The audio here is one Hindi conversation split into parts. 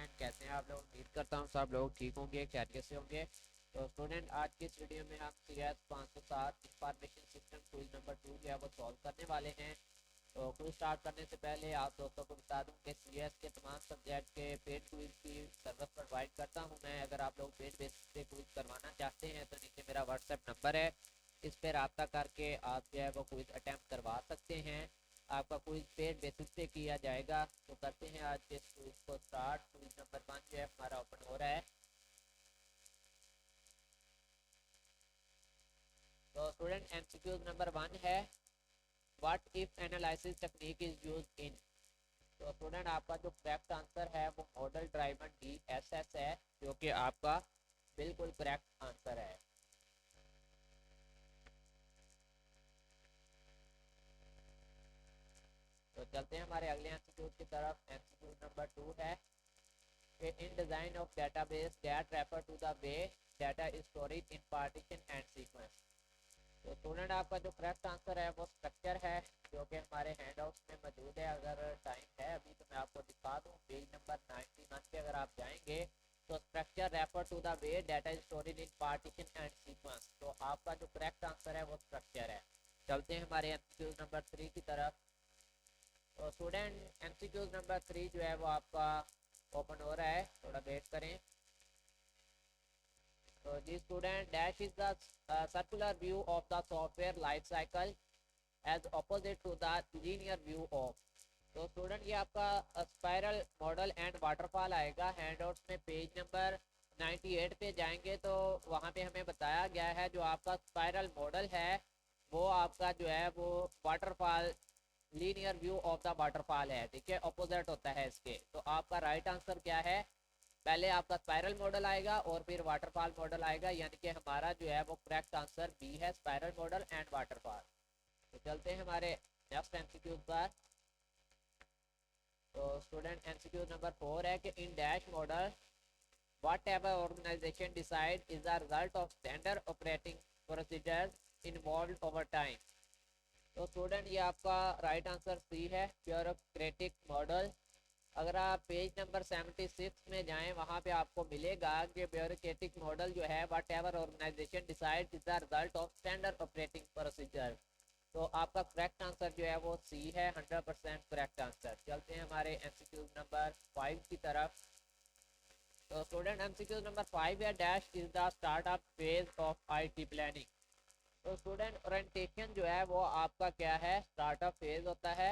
स्टूडेंट, कैसे हैं आप लोग। उम्मीद करता हूँ सब लोग ठीक होंगे, खैरियत से होंगे। तो स्टूडेंट, आज की इस वीडियो में हम CS 507 information system quiz number 2 जो है वो सॉल्व करने वाले हैं। तो क्विज स्टार्ट करने से पहले आप दोस्तों को बता दूं कि CS के तमाम सब्जेक्ट के पेड क्विज की सर्विस प्रोवाइड करता हूं मैं। अगर आप लोग पेड बेसिस पे क्विज करवाना चाहते हैं तो नीचे मेरा व्हाट्सएप नंबर है, इस पर रब्ता करके आप जो है वो क्विज अटैम्प्ट करवा सकते हैं। आपका क्विज पेड बेसिस पे किया जाएगा। तो करते हैं आज के क्विज को स्टार्ट। क्विज नंबर 1 जो है हमारा ओपन हो रहा है। तो स्टूडेंट, एमसीक्यू नंबर 1 है, what if analysis technique is used in. तो स्टूडेंट, आपका जो करेक्ट आंसर है वो मॉडल ड्राइवन DSS है, जो कि आपका बिल्कुल करेक्ट आंसर है। तो चलते हैं हमारे अगले एमसीक्यू की तरफ। एमसीक्यू नंबर 2 है कि in design of database that refer to the way data is stored in partition and sequence. तो स्टूडेंट, आपका जो करेक्ट आंसर है वो स्ट्रक्चर है, जो कि हमारे हैंडआउट्स में मौजूद है। अगर टाइम है अभी तो मैं आपको दिखा दूं। पेज नंबर 91 पे अगर आप जाएंगे तो structure refer to the way data is stored in partition and sequence. तो आपका जो करेक्ट आंसर है वो स्ट्रक्चर है। चलते हैं हमारे एमसीक्यू नंबर 3 की तरफ। तो स्टूडेंट, एमसीक्यू नंबर 3 जो है वो आपका ओपन हो रहा है, थोड़ा वेट करें। तो जी student, dash is the circular view of the software life cycle as opposite to the linear view of. तो स्टूडेंट, ये आपका स्पाइरल मॉडल एंड वाटरफॉल आएगा। हैंडआउट्स में पेज नंबर 98 पे जाएंगे तो वहाँ पे हमें बताया गया है जो आपका स्पाइरल मॉडल है वो आपका जो है वो waterfall linear view of the waterfall है, ठीक है, अपोजिट होता है इसके। तो आपका राइट आंसर क्या है? पहले आपका स्पाइरल मॉडल आएगा और फिर वाटरफॉल मॉडल आएगा, यानी कि हमारा जो है वो करेक्ट आंसर बी है, स्पाइरल मॉडल एंड वाटरफॉल। तो चलते हैं हमारे नेक्स्ट एमसीक्यू पर। तो स्टूडेंट, एमसीक्यू नंबर 4 है कि in dash model whatever organization decide is the result of standard operating procedures involved over time। तो स्टूडेंट, ये आपका राइट आंसर सी है, ब्यूरोक्रेटिक मॉडल। अगर आप पेज नंबर 76 में जाएं वहाँ पे आपको मिलेगा कि ब्यूरोक्रेटिक मॉडल जो है whatever organisation decide is the result of standard operating procedure. तो आपका करेक्ट आंसर जो है वो सी है, 100% करेक्ट आंसर। चलते हैं हमारे एमसीक्यू नंबर 5 की तरफ। तो स्टूडेंट, एमसीक्यू नंबर 5 है, dash is the startup phase of IT planning. तो स्टूडेंट, ओरिएंटेशन जो है वो आपका क्या है? स्टार्टअप फेज होता है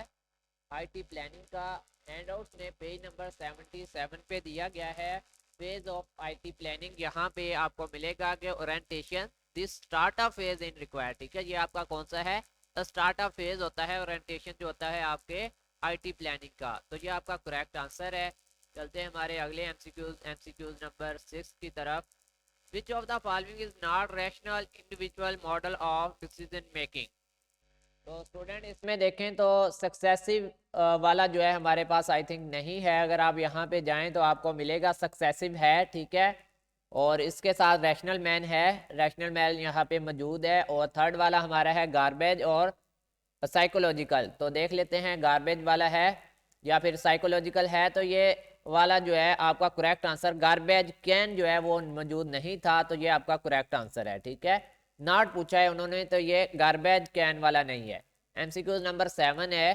आईटी प्लानिंग का। हैंडआउट्स में पेज नंबर 77 पे दिया गया है फेज ऑफ आईटी प्लानिंग। यहाँ पे आपको मिलेगा कि orientation this startup phase in required, ठीक है। ये आपका कौन सा है? स्टार्टअप फेज होता है ओरिएंटेशन जो होता है आपके आईटी प्लानिंग का। तो ये आपका करेक्ट आंसर है। चलते हैं हमारे अगले एमसीक्यूज नंबर 6 की तरफ। Which of the following is not rational individual model of decision making? तो स्टूडेंट, इसमें देखें तो सक्सेसिव वाला जो है हमारे पास आई थिंक नहीं है। अगर आप यहाँ पे जाएं तो आपको मिलेगा सक्सेसिव है, ठीक है, और इसके साथ रैशनल मैन है, रैशनल मैन यहाँ पे मौजूद है। और थर्ड वाला हमारा है गार्बेज और साइकोलॉजिकल। तो देख लेते हैं गार्बेज वाला है या फिर साइकोलॉजिकल है। तो ये वाला जो है आपका करेक्ट आंसर, गार्बेज कैन जो है वो मौजूद नहीं था, तो ये आपका करेक्ट आंसर है, ठीक है। नॉट पूछा है उन्होंने, तो ये गार्बेज कैन वाला नहीं है। एमसीक्यू नंबर 7 है,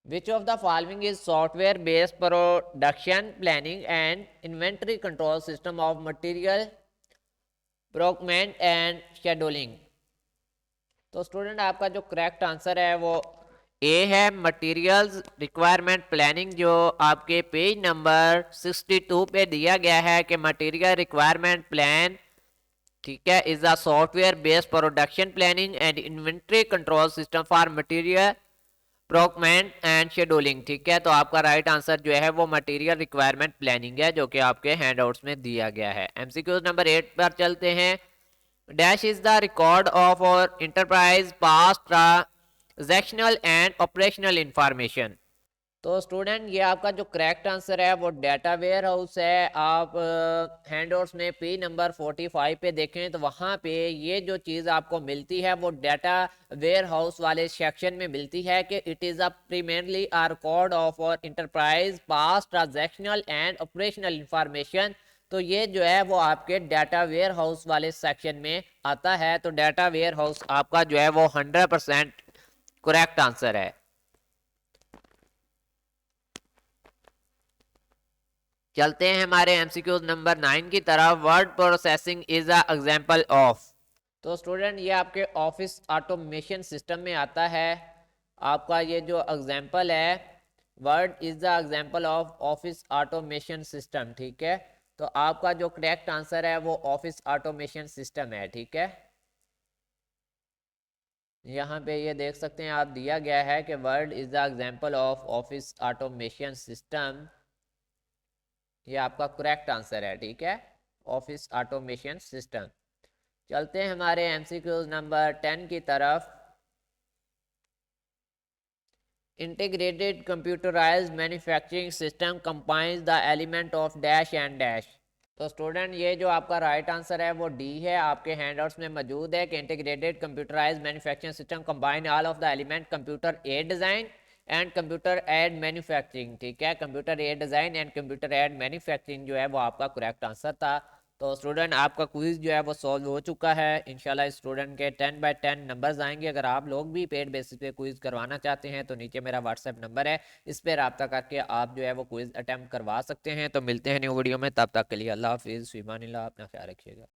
which of the following is software based production planning and inventory control system of material procurement and scheduling। तो स्टूडेंट, आपका जो करेक्ट आंसर है वो ए है, मटेरियल्स रिक्वायरमेंट प्लानिंग, जो आपके पेज नंबर 62 पे दिया गया है कि मटेरियल रिक्वायरमेंट प्लान, ठीक है, is a software based production planning and inventory control system for material procurement and scheduling, ठीक है। तो आपका राइट आंसर जो है वो मटेरियल रिक्वायरमेंट प्लानिंग है, जो कि आपके हैंडआउट्स में दिया गया है। एमसीक्यू नंबर 8 पर चलते हैं। Dash is the record of our enterprise past transactional and operational information. तो स्टूडेंट ये आपका जो करेक्ट आंसर है वो डाटा वेयर हाउस है। आप हैंडआउट्स में पेज नंबर 45 पे देखें तो वहाँ पे ये जो चीज़ आपको मिलती है वो डाटा वेयर हाउस वाले सेक्शन में मिलती है कि it is a primarily a record of our enterprise past transactional and operational information. तो ये जो है वो आपके डाटा वेयर हाउस वाले सेक्शन में आता है। तो डाटा वेयर हाउस आपका जो है वो 100% करेक्ट आंसर है। चलते हैं हमारे एमसीक्यूज नंबर 9 की तरफ। Word processing is a example of. तो स्टूडेंट ये आपके ऑफिस ऑटोमेशन सिस्टम में आता है। आपका ये जो एग्जांपल है word is the example of office automation system, ठीक है। तो आपका जो करेक्ट आंसर है वो ऑफिस ऑटोमेशन सिस्टम है, ठीक है। यहाँ पे ये देख सकते हैं आप, दिया गया है कि word is the example of office automation system. ये आपका करेक्ट आंसर है, ठीक है, ऑफिस ऑटोमेशन सिस्टम। चलते हैं हमारे एमसीक्यूज नंबर 10 की तरफ। Integrated computerised manufacturing system combines the element of dash and dash. तो स्टूडेंट ये जो आपका राइट आंसर है वो डी है। आपके हैंडआउट्स में मौजूद है कि integrated computerised manufacturing system combine all of the element computer aided design and computer aided manufacturing, ठीक है। Computer aided design and computer aided manufacturing जो है वो आपका करेक्ट आंसर था। तो स्टूडेंट आपका क्विज जो है वो सॉल्व हो चुका है। इंशाल्लाह स्टूडेंट के 10/10 नंबर्स आएंगे। अगर आप लोग भी पेड बेसिस पे क्विज करवाना चाहते हैं तो नीचे मेरा व्हाट्सएप नंबर है, इस पर रब्ता करके आप जो है वो क्विज अटैम्प्ट करवा सकते हैं। तो मिलते हैं न्यू वीडियो में, तब तक के लिए अल्लाह हाफिज़, फ़ी अमानिल्लाह, अपना ख्याल रखिएगा।